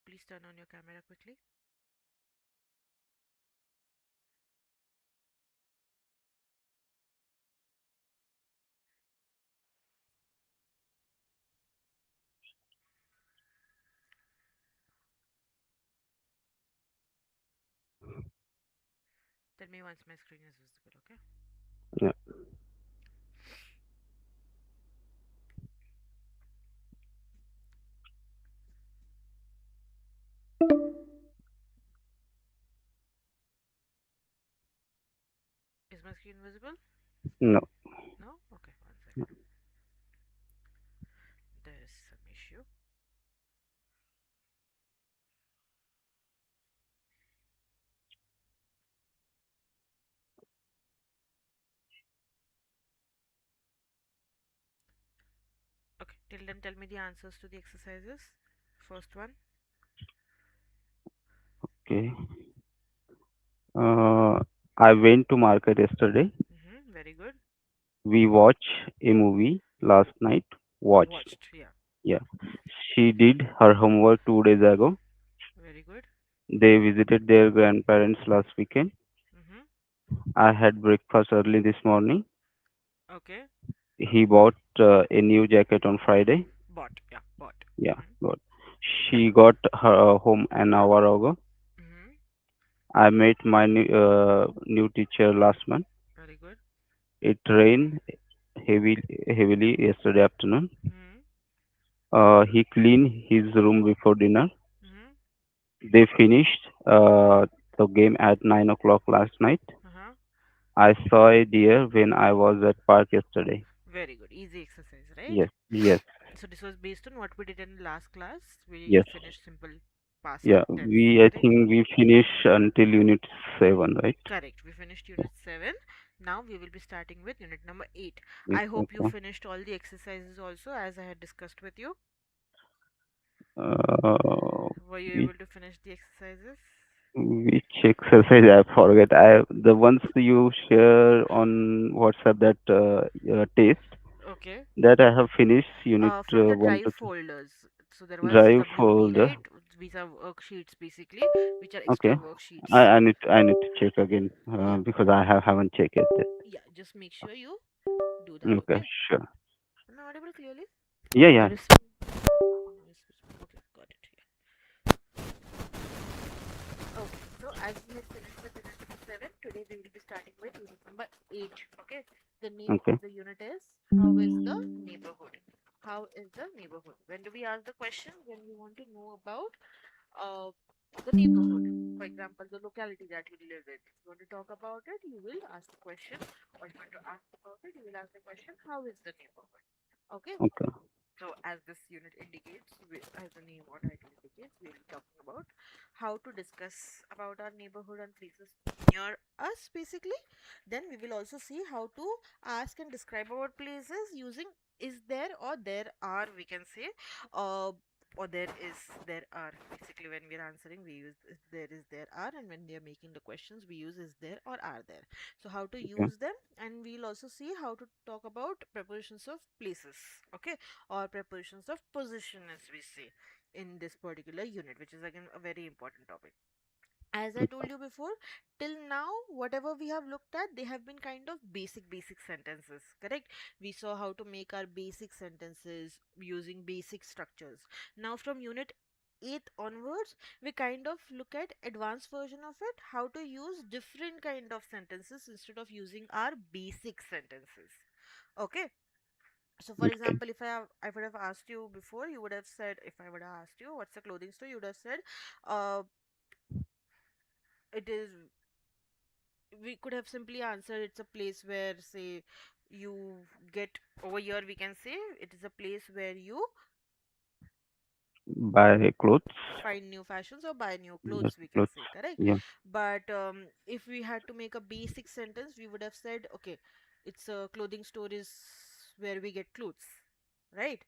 please turn on your camera quickly? Tell me once my screen is visible, okay? Yeah. Is my screen visible? No. No? Okay, one second. There is some issue. Okay, till then tell me the answers to the exercises. First one. Okay. I went to market yesterday. Very good. We watched a movie last night. Watched. Watched, yeah. Yeah. She did her homework 2 days ago. Very good. They visited their grandparents last weekend. Mm-hmm. I had breakfast early this morning. Okay. He bought a new jacket on Friday. Bought, yeah, bought. Yeah, Mm-hmm. good. She got her home an hour ago. Mm-hmm. I met my new teacher last month. Very good. It rained heavily yesterday afternoon. Mm-hmm. He cleaned his room before dinner. Mm-hmm. They finished the game at 9 o'clock last night. Uh-huh. I saw a deer when I was at park yesterday. Very good. Easy exercise, right? Yes, yes, So this was based on what we did in last class. We yes. finished simple past Yeah, tense, I correct? think we finish until unit 7, right? Correct. We finished unit 7. Now we will be starting with unit number 8. Yes, I hope you okay. finished all the exercises also as I had discussed with you. Uh, Were you which able to finish the exercises? which exercise I forget. The ones you share on WhatsApp, that test Okay. that I have finished unit From the one drive to folders. So there was drive WP, folder. right? These are worksheets basically, which are extra Okay, worksheets. I need to check again Yeah. because haven't checked it. Yeah. Just make sure you do that. Okay, Okay. sure. Am I audible clearly? Yeah, There yeah. is some noise. Okay, got it. Okay, so as we had finished with unit number 7, today we will be starting with unit number 8. Okay, the name Okay, of the unit is How is the Neighborhood? How is the neighborhood? When do we ask the question? When we want to know about uh, the neighborhood. For example, the locality that you live in. If you want to talk about it, you will ask the question. Or if you want to ask about it, you will ask the question, How is the neighborhood? Okay, okay, so, as this unit indicates, as the name or title indicates, we will be talking about how to discuss about our neighborhood and places near us, basically. Then we will also see how to ask and describe our places using is there or there are, we can say, uh, or there is, there are. Basically, when we are answering, we use there are, and when we are making the questions, we use is there or are there. So, how to okay, use them, and we'll also see how to talk about prepositions of places. Okay, or prepositions of position, as we say in this particular unit, which is again a very important topic. As I told you before, till now whatever we have looked at, they have been kind of basic sentences, correct? We saw how to make our basic sentences using basic structures. Now from unit 8 onwards, we kind of look at advanced version of it, how to use different kind of sentences instead of using our basic sentences. Okay, so, for okay. example, if I would have asked you before, you would have said, if I would have asked you what's a clothing store, you would have said, uh, it is. We could have simply answered, it's a place where, say, you get over here. We can say it is a place where you Buy clothes. find new fashions or buy new Yes, clothes. We can clothes. say correct, Yeah. but if we had to make a basic sentence, we would have said, okay, it's a clothing store is where we get clothes, right?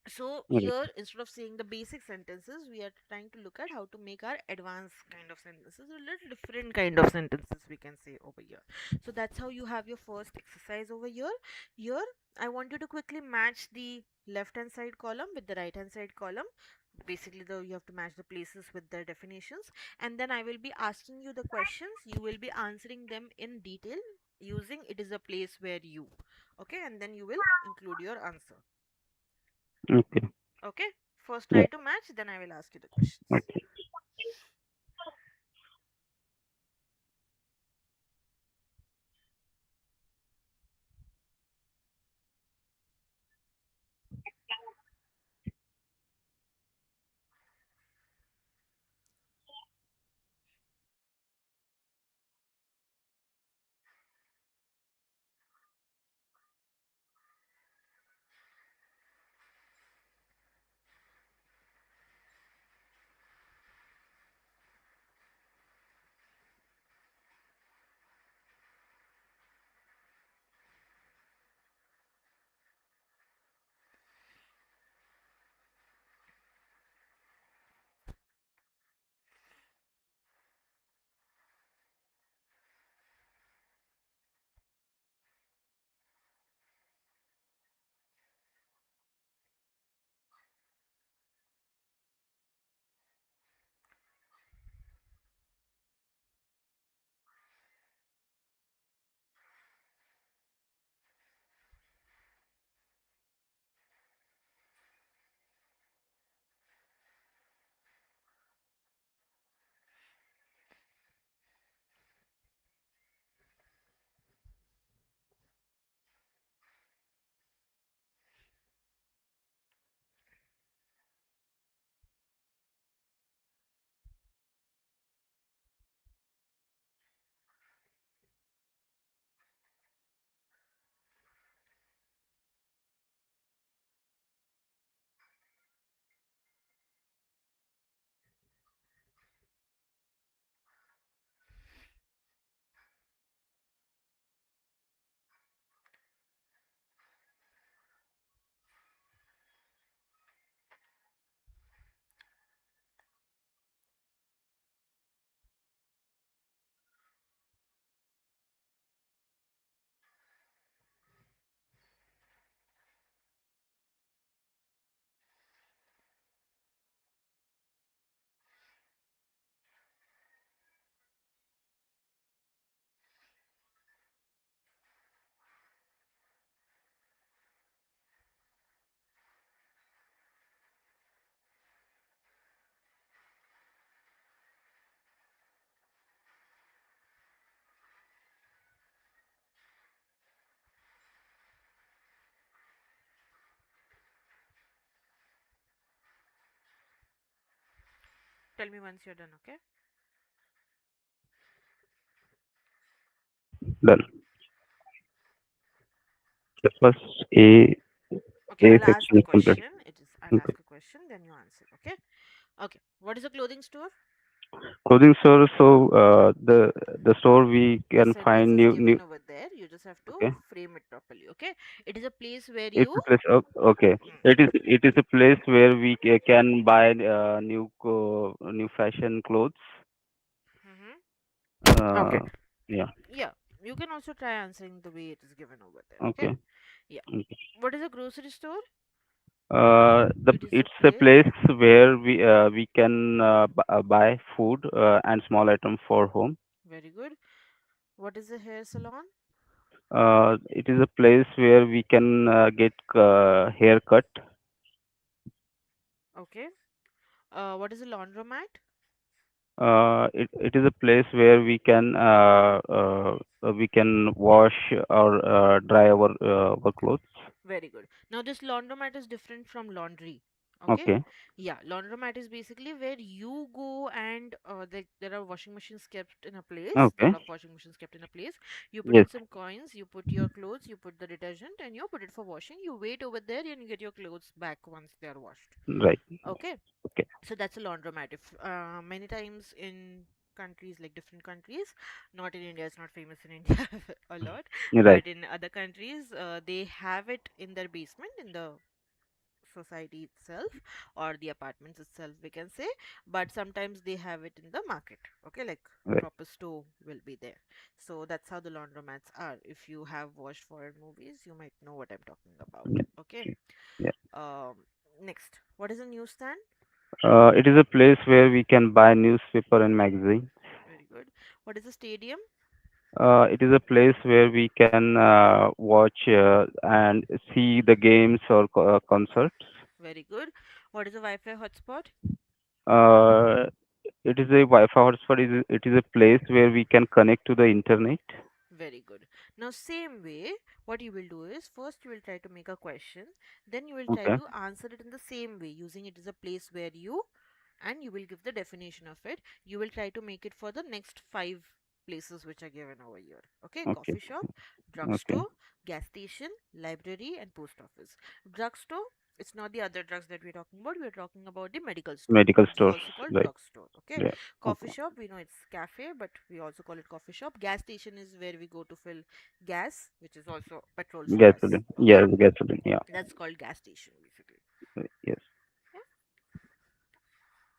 So Right. here, instead of saying the basic sentences, we are trying to look at how to make our advanced kind of sentences, a little different kind of sentences, we can say over here. So that's how you have your first exercise over here. Here, I want you to quickly match the left hand side column with the right hand side column. Basically, the you have to match the places with their definitions, and then I will be asking you the questions. You will be answering them in detail using it is a place where you. Okay, and then you will include your answer. Okay. Okay, first Yeah. try to match, then I will ask you the questions. Okay. Tell me once you're done, okay? Done. The first Okay, A I'll ask section the is complete. question. I'll Okay. ask a question, then you answer. Okay. Okay. What is a clothing store? Clothing store. So the store we The can sentence find is new. given over there. You just have to Okay. frame it properly. Okay. It is a place where It's you. a place. Oh, okay. Hmm. It is a place where we can buy new fashion clothes. Hmm. Okay. Uh, yeah. Yeah. You can also try answering the way it is given over there. Okay. Okay. Yeah. Okay. What is a grocery store? The It is a it's a place. place where we can buy food and small items for home. Very good. What is a hair salon? It is a place where we can get haircut. Okay. What is a laundromat? It is a place where we can wash or dry our clothes. Very good. Now, this laundromat is different from laundry. Okay. Okay. Yeah, laundromat is basically where you go and there are washing machines kept in a place. Okay. Couple of washing machines kept in a place. You put Yes. in some coins, you put your clothes, you put the detergent, and you put it for washing. You wait over there and you get your clothes back once they are washed. Right. Okay. Okay. So that's a laundromat. If many times in countries like different countries, not in India, it's not famous in India a lot, Right. but in other countries, they have it in their basement in the society itself or the apartments itself, we can say. But sometimes they have it in the market. Okay, like Right. proper store will be there. So that's how the laundromats are. If you have watched foreign movies, you might know what I'm talking about. Yeah. Okay. Yeah. Um, Next, what is a newsstand? It is a place where we can buy newspaper and magazine. Very good. What is a stadium? It is a place where we can watch and see the games or concerts. Very good. What is a Wi-Fi hotspot? Uh, it is a Wi-Fi hotspot. It is a place where we can connect to the internet. Very good. Now, same way, what you will do is first you will try to make a question, then you will try Okay. to answer it in the same way, using it as a place where you, and you will give the definition of it. You will try to make it for the next five places which are given over here. Okay, Okay. coffee shop, Okay. drugstore, gas station, library, and post office. Drugstore, it's not the other drugs that we're talking about. We're talking about the medical store, Medical which is stores. also called Right. drugstore. Okay, Yeah. coffee Okay. shop, we know it's cafe, but we also call it coffee shop. Gas station is where we go to fill gas, which is also petrol for us. Gasoline. Okay, Yeah. Gasoline. Yeah. that's called gas station basically. Yes. Yeah,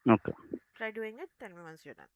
Okay. try doing it. Tell me once you're done.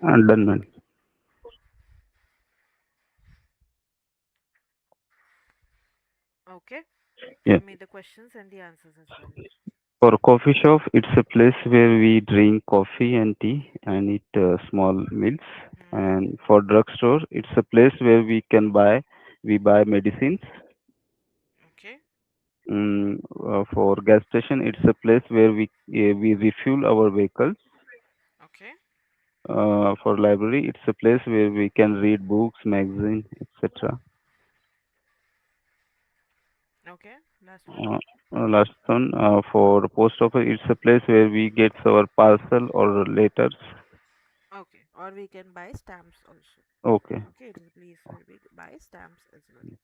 And done, man. Okay, Yeah. give me the questions and the answers as well. For coffee shop, it's a place where we drink coffee and tea and eat small meals. Hmm. And for drugstore, it's a place where we buy medicines. Okay. For gas station, it's a place where we refuel our vehicles. Okay. For library, it's a place where we can read books, magazine, etc. Okay. Last one. Last one, for post office, it's a place where we get our parcel or letters. Okay. Or we can buy stamps also. Okay. Okay. It is a place where we buy stamps as well.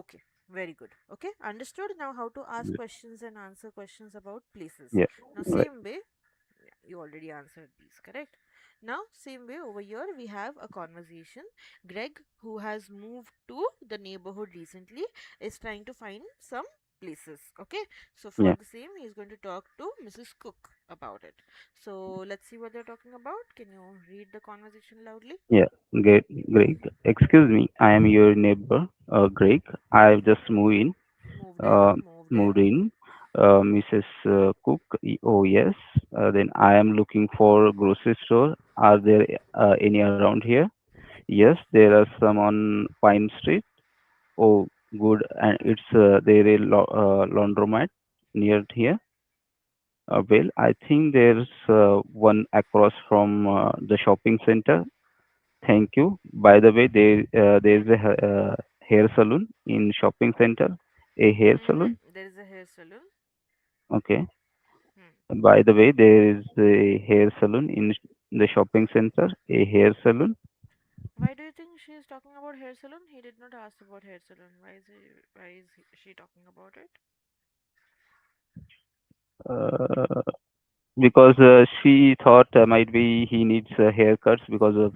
Okay. Very good. Okay. Understood now how to ask questions and answer questions about places. Yeah. Now, Right. same way, yeah, you already answered these, correct? Now, same way over here, we have a conversation. Greg, who has moved to the neighborhood recently, is trying to find some places. Okay, so for Yeah. the same, he is going to talk to Mrs. Cook about it. So, let's see what they're talking about. Can you read the conversation loudly? Yeah. Great. Greg. Excuse me. I am your neighbor, Greg. I've just moved in. Moved in, Uh, moved in. moved in. Mrs. Cook. Oh yes. Then I am looking for a grocery store. Are there any around here? Yes, there are some on Pine Street. Oh, good. And it's there a laundromat near here. Well, I think there's one across from the shopping center. Thank you. By the way, there's a hair salon in shopping center. A hair salon. Mm-hmm. There is a hair salon. Okay. Hmm. By the way, there is a hair salon in the shopping center. A hair salon. Why do you think she is talking about hair salon? He did not ask about hair salon. She talking about it? Uh, because she thought might be he needs haircuts because of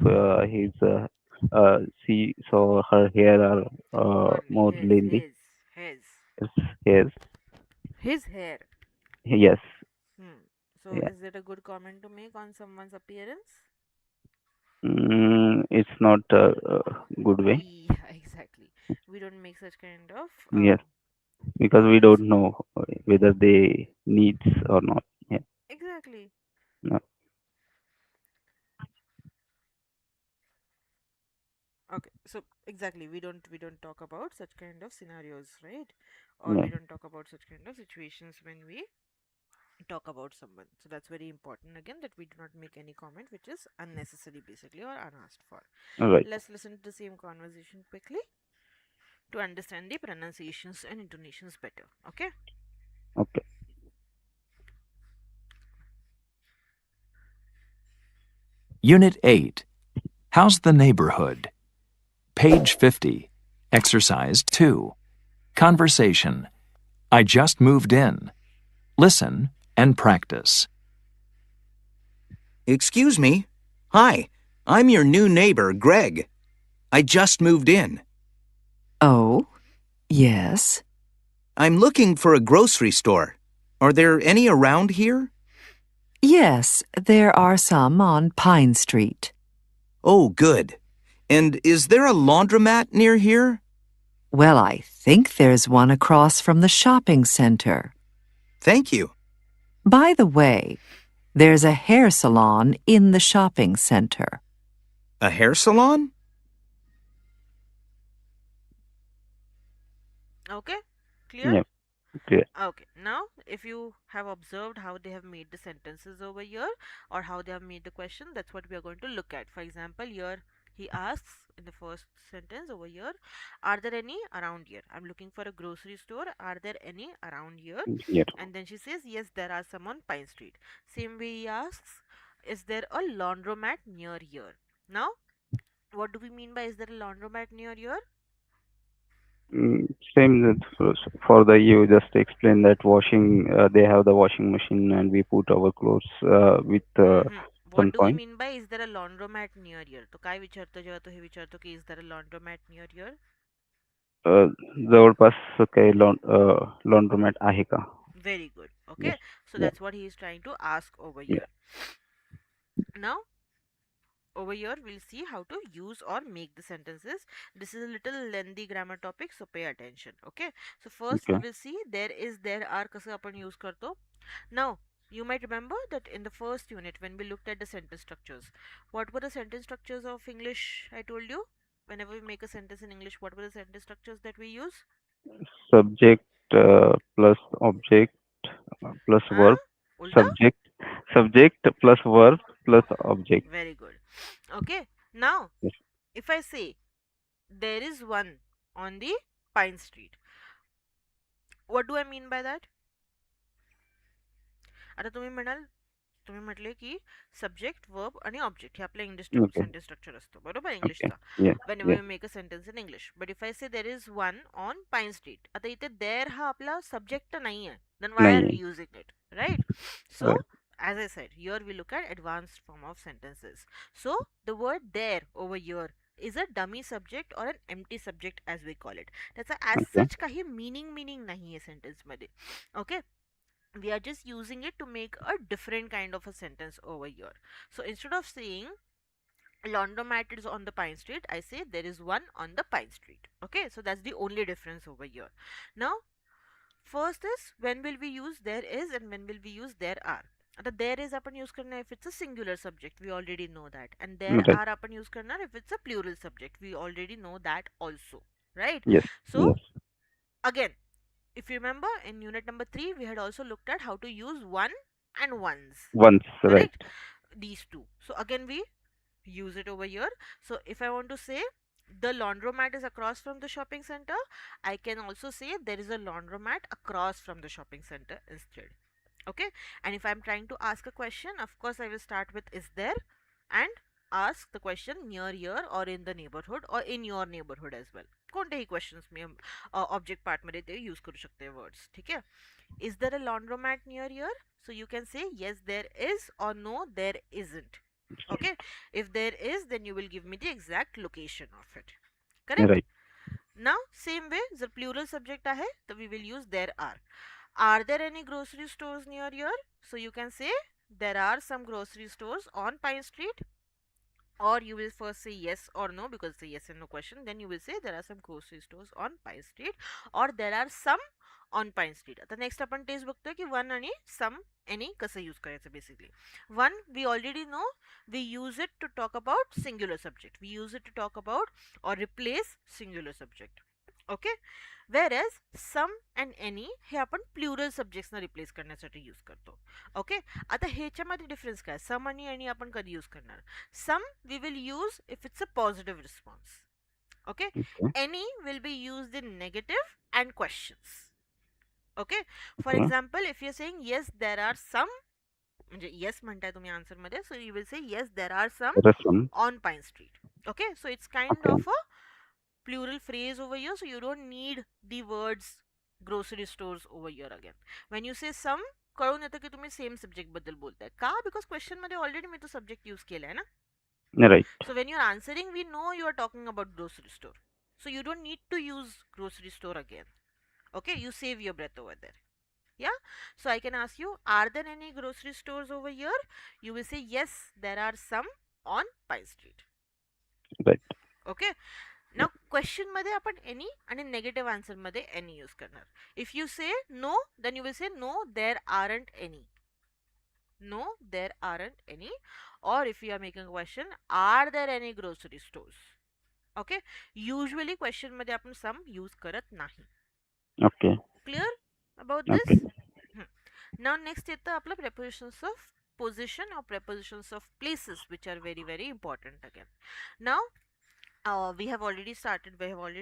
his she saw her hair are Curly. more His, lengthy. his, his. Yes, His hair. yes, Hmm. So yeah. is it a good comment to make on someone's appearance? It's not a good way. Yeah, exactly. We don't make such kind of Yes, because we comments. don't know whether they needs or not. Yeah, Exactly. no, Okay. So exactly, we don't talk about such kind of scenarios, right? Or yeah, we don't talk about such kind of situations when we talk about someone. So that's very important again that we do not make any comment which is unnecessary basically or unasked for. all right, Let's listen to the same conversation quickly to understand the pronunciations and intonations better. Okay? okay. Unit 8. How's the neighborhood? Page 50. Exercise 2. Conversation. I just moved in. Listen and practice. Excuse me. Hi, I'm your new neighbor, Greg. I just moved in. Oh, yes. I'm looking for a grocery store. Are there any around here? Yes, there are some on Pine Street. Oh, good. And is there a laundromat near here? Well, I think there's one across from the shopping center. Thank you. By the way, there's a hair salon in the shopping center. A hair salon? Okay? Clear? Yeah, clear. Okay, now if you have observed how they have made the sentences over here or how they have made the question, that's what we are going to look at. For example, here he asks in the first sentence over here, are there any around here? I'm looking for a grocery store. Are there any around here? Yeah. And then she says, yes, there are some on Pine Street. Same way he asks, is there a laundromat near here? Now, what do we mean by is there a laundromat near here? Same that for the you just explain that washing they have the washing machine and we put our clothes with What some do we coin. mean by is there a laundromat near here? तो काय विचारतो जेव्हा तो हे विचारतो की is there a laundromat near here? जवळपास काही laundromat आहे का? Very good. Yes. Okay, so Yeah. that's what he is trying to ask over Yeah. here. Now, over here we'll see how to use or make the sentences. This is a little lengthy grammar topic, so pay attention. Okay, so first we Okay. will see there is, there are कसं आपण use करतो. Now you might remember that in the first unit when we looked at the sentence structures, what were the sentence structures of English? I told you, whenever we make a sentence in English, what were the sentence structures that we use? Subject plus object plus Huh? verb. Ulta? Subject, subject plus verb plus object. Very good. Okay, now Yes. if I say there is one on the Pine Street, what do I mean by that? आता तुम्ही म्हणाल, तुम्ही म्हटले की subject verb आणि object हे आपल्या English Okay. Sentence structure असतो बरोबर Okay. इंग्लिशचा. Yeah. Whenever Yeah. You make a sentence in English, but if I say there is one on Pine Street, आता इथे देर हा आपला सब्जेक्ट नाही आहे, देन वाय आर नहीं वी है. Using it, right? So Right. as I said, here we look at advanced form of sentences. So the word there over here is a dummy subject or an empty subject as we call it. त्याचा as Okay. such काही meaning नाही आहे sentence मध्ये. Okay, we are just using it to make a different kind of a sentence over here. So instead of saying laundromat is on the Pine Street, I say there is one on the Pine Street. Okay, so that's the only difference over here. Now first is when will we use there is and when will we use there are. आता there is आपण use करणार if it's a singular subject, we already know that, and there Right. are आपण use करणार if it's a plural subject, we already know that also, right? Yes. So Yes. again, if you remember in unit number 3 we had also looked at how to use one and ones, Once. Right. correct? These two, so again we use it over here. So if I want to say the laundromat is across from the shopping center, I can also say there is a laundromat across from the shopping center instead. Okay, and if I'm trying to ask a question, of course I will start with is there and ask the question near here or in the neighborhood or in your neighborhood as well. कोणतेही questions मी object part मध्ये ते use करू शकते words. ठीक आहे, is there a laundromat near here? So you can say yes there is or no there isn't. Okay, if there is then you will give me the exact location of it, correct? Right. Now same way जर plural subject आहे तर we will use there are there any grocery stores near here? So you can say there are some grocery stores on Pine Street, or you will first say yes or no because it's a yes and no question, then you will say there are some grocery stores on Pine Street or there are some on Pine Street. आता next आपण तेच बघतोय की one आणि some any कसं use करायचं. Basically one we already know, we use it to talk about singular subject, we use it to talk about or replace singular subject. Okay, whereas some and any हे आपण plural सब्जेक्ट्सना replace करण्यासाठी use करतो. Okay, आता ह्याच्यामध्ये difference काय, सम आणि any आपण कधी यूज करणार. Some we will use if it's a positive response. Okay, Okay. any will be used in negative and questions. ओके, for Okay. Example if you saying yes there are some, म्हणजे yes म्हणताय तुम्ही answer मध्ये, so you will say yes there are some There are some. on Pine Street. Okay, so it's kind Okay. of a plural phrase over here, so you don't need the words grocery stores over here again. When you say some, कळून येतं की तुम्ही same subject बद्दल बोलताय का, because question मध्ये already मी तो subject use केलाय ना. Right. So when you're answering we know you are talking about grocery store, so you don't need to use grocery store again. Okay, you save your breath over there. Yeah, so I can ask you are there any grocery stores over here, you will say yes there are some on Pine Street. Right. Okay, now question मध्ये आपण any आणि negative answer मध्ये any use करणार. If you say no then you will say no there aren't any, no there aren't any. Or if you are making a question are there any grocery stores. Okay, usually question मध्ये आपण some use करत नाही. Okay. Clear about Okay. this? Now next येतं आपलं prepositions of position or prepositions of places, which are very very important again. Now we have already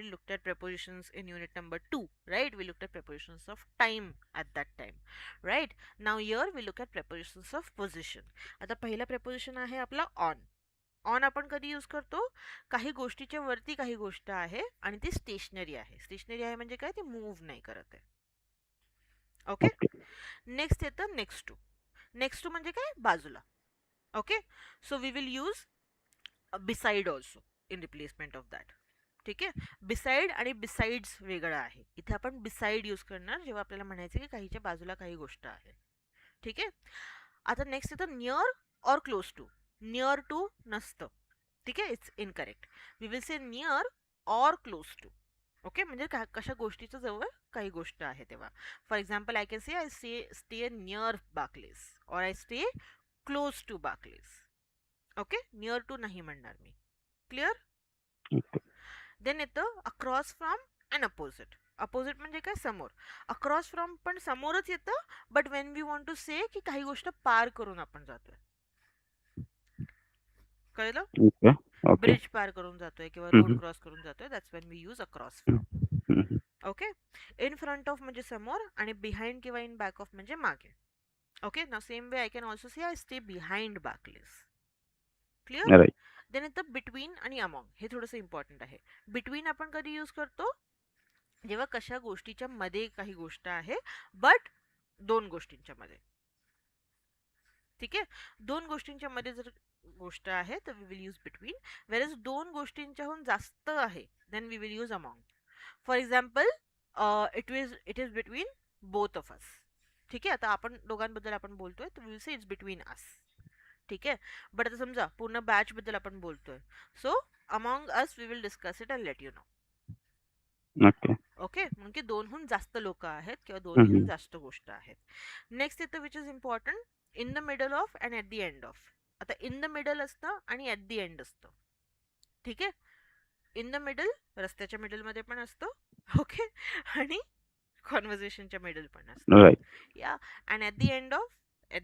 looked at prepositions in unit number 2, right? We looked at prepositions of time at that time, right? Now here we look at prepositions of position. आता पहिला preposition आहे आपला on. On आपण कधी use करतो, काही गोष्टीच्या वरती काही गोष्ट आहे आणि ती स्टेशनरी आहे. स्टेशनरी आहे म्हणजे काय, ती मूव्ह नाही करत आहे. ओके, नेक्स्ट येतं नेक्स्ट टू. नेक्स्ट टू म्हणजे काय, बाजूला. Okay, so we will use beside also in replacement of that. ठीक आहे, बिसाइड आणि बिसाइड्स वेगळं आहे. इथे आपण बिसाइड यूज करणार जेव्हा आपल्याला म्हणायचं की काहीच्या बाजूला काही गोष्ट आहे. ठीक आहे, आता नेक्स्ट येतं नियर और क्लोज टू. नियर टू नसतं, ठीक आहे, it's incorrect. We will say near or close to. Okay, म्हणजे कशा गोष्टीच्या जवळ काही गोष्ट आहे तेव्हा. For example I can say I stay near Barclays और I stay close to Barclays. Okay, near to नाही म्हणणार मी. क्लिअर. Okay. देन येतं across from and opposite. Opposite म्हणजे काय, समोर. अक्रॉस फ्रॉम पण समोरच येतं, but when we want to say की काही गोष्ट पार करून आपण जातोय. कळलं. Okay. Okay. ब्रिज पार करून जातोय किंवा रोड Mm-hmm. क्रॉस करून जातोय, that's when we use across from. Mm-hmm. Okay. In front of म्हणजे समोर आणि बिहाइंड किंवा इन बॅक ऑफ म्हणजे मागे. ओके, ना same way I can also say I stay behind Barclays. Clear. Right. Then येतं बिटवीन आणि अमॉंग. हे थोडंसं इम्पॉर्टंट आहे. बिटवीन आपण कधी यूज करतो, जेव्हा कशा गोष्टीच्या मध्ये काही गोष्ट आहे, बट दोन गोष्टींच्या मध्ये. ठीक आहे, दोन गोष्टींच्या मध्ये जर गोष्ट आहे तर we will use between. Whereas दोन गोष्टींच्याहून जास्त आहे, then we will use among. For example, it is between both of us. ठीक आहे, आता आपण दोघांबद्दल आपण बोलतोय तर we will say it's between us. ठीक आहे, बट आता समजा पूर्ण बॅच बद्दल आपण बोलतोय, so among us we will discuss it and let you know. Okay. Okay, म्हणजे दोनहून जास्त लोक आहेत किंवा दोन्हीहून Mm-hmm. जास्त गोष्ट आहेत. नेक्स्ट येतं which is important, in the middle of and at the end of. आता इन द मिडल असतं आणि ॲट द एंड असतं. ठीक आहे, इन द मिडल रस्त्याच्या मिडलमध्ये पण असतं. ओके, आणि कॉन्व्हर्सेशनच्या मिडल पण असतं. Right. Yeah, and at the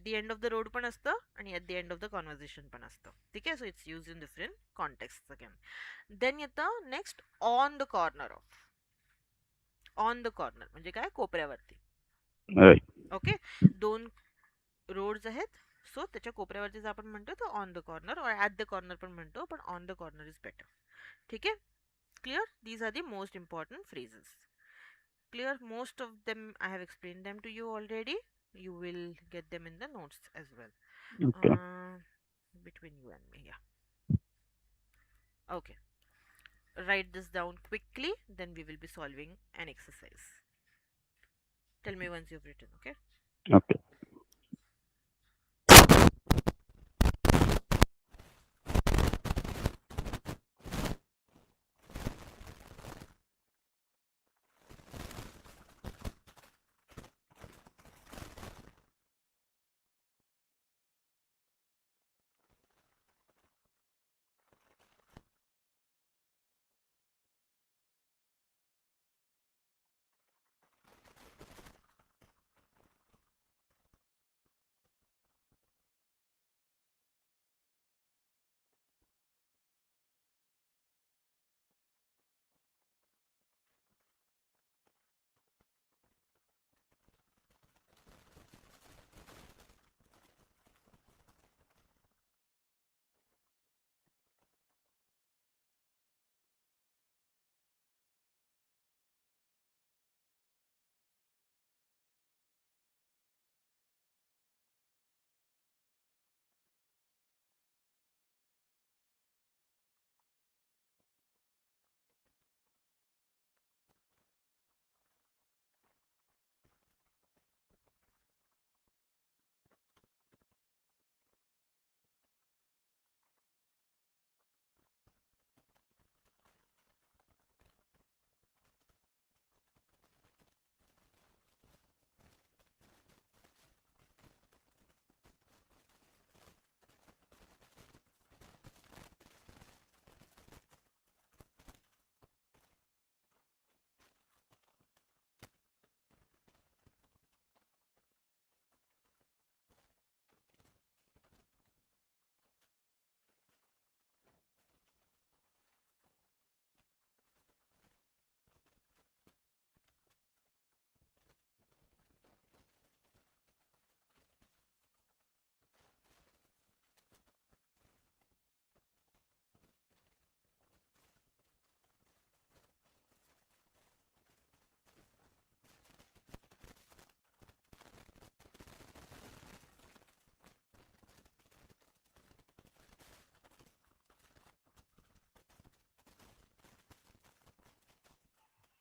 end of the road पण असतं आणि at the end of the conversation पण असतं. ठीक आहे, so it's use in different context again. Then येतं next on the corner of. On the corner म्हणजे काय, कोपऱ्यावरती. Right. ओके, दोन रोड्स आहेत, सो त्याच्या कोपऱ्यावरती जर आपण म्हणतो तर on the corner or at the corner पण म्हणतो, पण on the corner is better. ठीक आहे, clear. These are the most important phrases. Clear, most of them I have explain them to you already. You will get them in the notes as well. Okay. Between you and me, yeah. Okay. Write this down quickly, then we will be solving an exercise. Tell me once you've written, okay? Okay.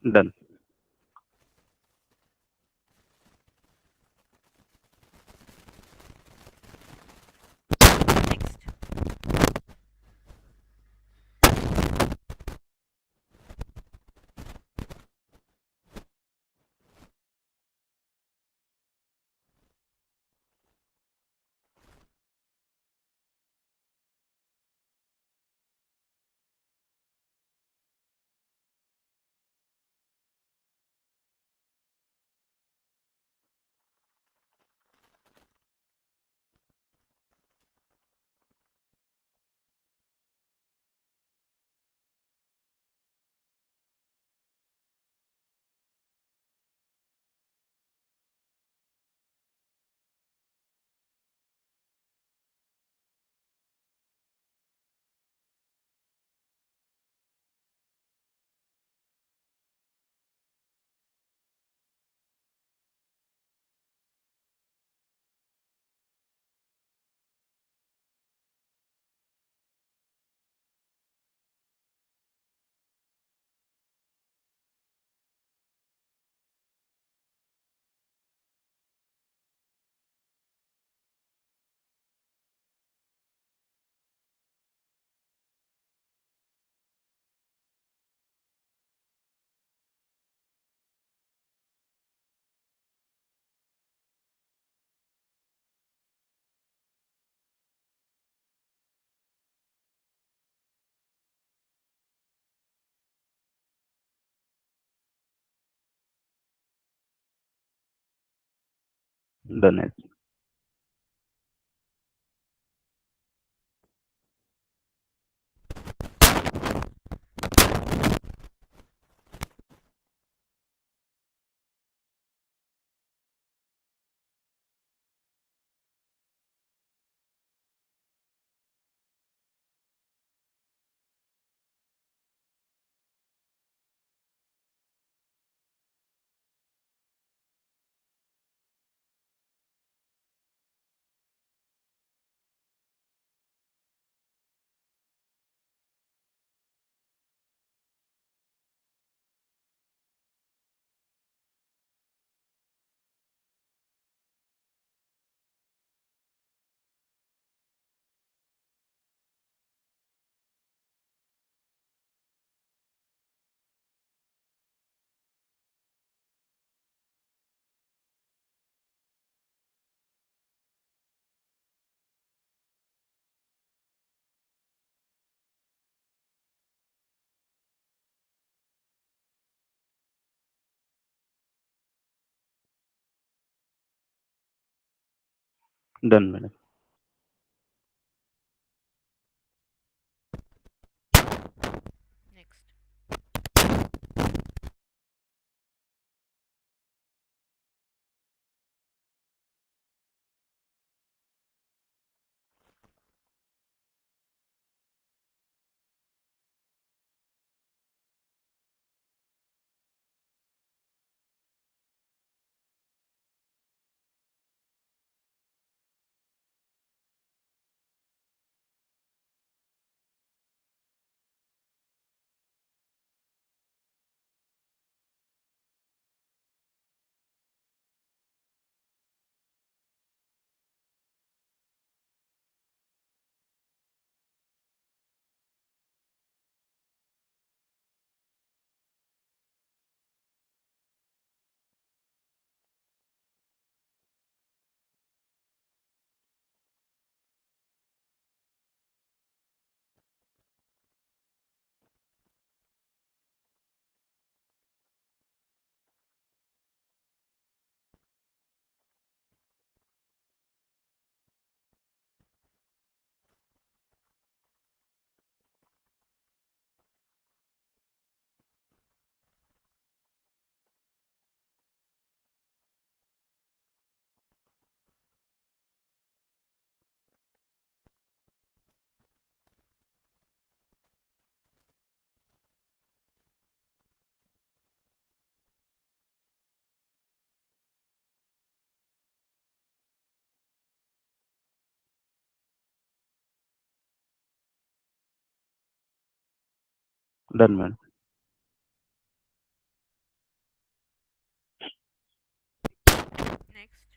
Done. Next. Done it. Done, madam. Next. Done, madam. Next.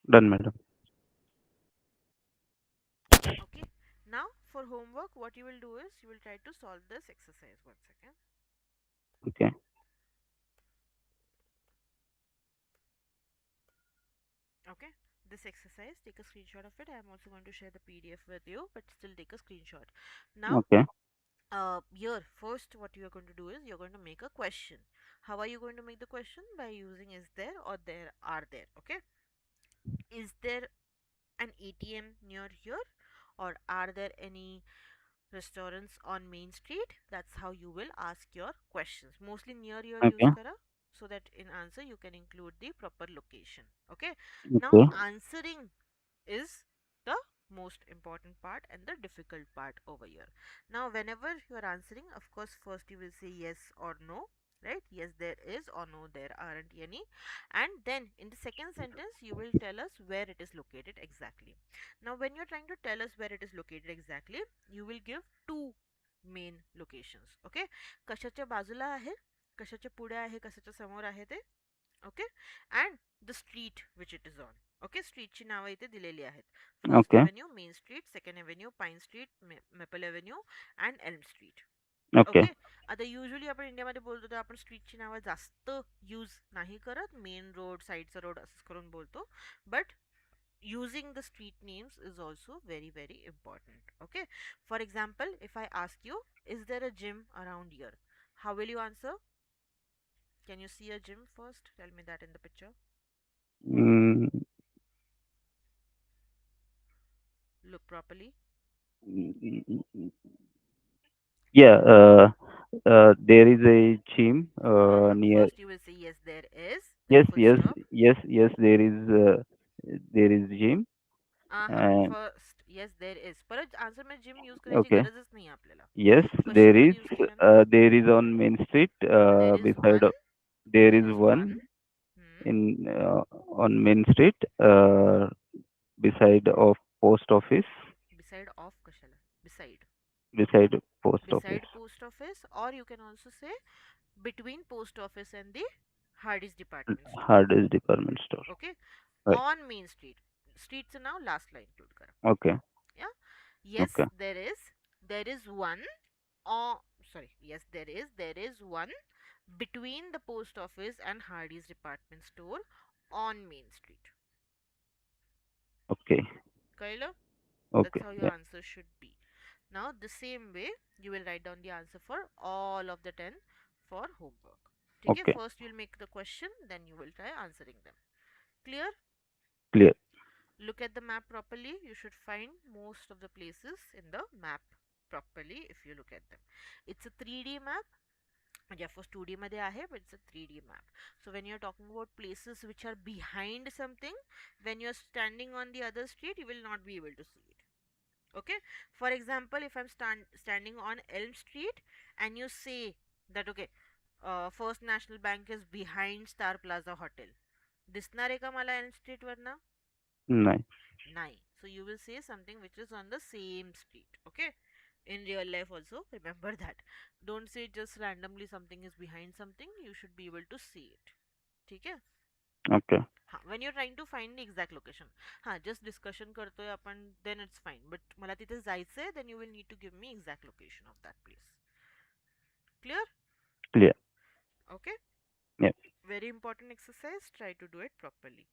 Done, madam. Okay. Now for homework, what you will do is you will try to solve this exercise. One second. Okay. Okay. This exercise, take a screenshot of it. I am also going to share the PDF with you, but still take a screenshot. Now, Okay. here first, what you are going to do is you're going to make a question. How are you going to make the question? By using is there or there are there. Okay. Is there an ATM near here, or are there any restaurants on Main Street? That's how you will ask your questions. Mostly near your use Okay. kara, so that in answer you can include the proper location. Okay. Now Okay. answering is the most important part and the difficult part over here. Now whenever you are answering, of course, first you will say yes or no, right? Yes there is, or no there aren't any. And then in the second sentence you will tell us where it is located exactly. Now when you're trying to tell us where it is located exactly, you will give two main locations. Okay. कशाच्या बाजूला आहे, कशाच्या पुढे आहे, कशाच्या समोर आहे ते. Okay. And the street which it is on. Okay. Streetची नावं इथे दिलेली आहेत. First Okay. Avenue, main street, second avenue, pine street, maple avenue and Elm street. Okay. Okay. आता युजली आपण इंडियामध्ये बोलतो तर आपण स्ट्रीटची नावं जास्त यूज नाही करत. मेन रोड, साईडचा रोड असंच करून बोलतो. But using the street names is also very important. Okay. For example, if I ask you, is there a gym around here? How will you answer? Can you see a gym first? Tell me that in the picture. Mm, Look properly. yeah. There is a gym near. First you will say yes there is, then Yes. full Yes. stop. Yes. Yes. There is gym. And first yes there is. परत answer में gym use करायची okay. गरजच नाही आपल्याला. Yes. Question मध्ये use केलं ना. There is on Main Street. There is Beside. one. There There is is one. one in on Main Street. Beside of post office. Beside of कशाला, beside. Beside post office. Beside post office, or you can also say between post office and the Hardy's department store. Hardest department store. Okay. Right. On Main Street. Streets now last line include करा. Okay. Yeah. Yes Okay. there is one. Oh, sorry. Yes there is one between the post office and Hardy's department store on Main Street. Okay. Kaila? That's Okay. how your Yeah. answer should be. Now, the same way, you will write down the answer for all of the 10 for homework. Okay, Okay. first you'll make the question, then you will try answering them. Clear? Clear. Look at the map properly. You should find most of the places in the map properly if you look at them. It's a 3D map. Yeah, for 2D मध्ये आहे, but it's a 3D map. So when you're talking about places which are behind something, when you're standing on the other street, you will not be able to see it. Okay. For example, if I'm standing on Elm Street and you say that okay, First National Bank is behind Star Plaza Hotel, दिसणार आहे का मला Elm Street वरना? Nice. नाही. So you will say something which is on the same street. Okay. In real life also, remember that. Don't say just randomly something is behind something. You should be able to see it. ठीक है? Okay. हाँ, when you're trying to find the exact location. हाँ, just discussion करतोय आपण, then it's fine. But मला तिथे जायचंय, then you will need to give me exact location of that place. Clear? Clear. Okay. Yeah. Very important exercise. Try to do it properly.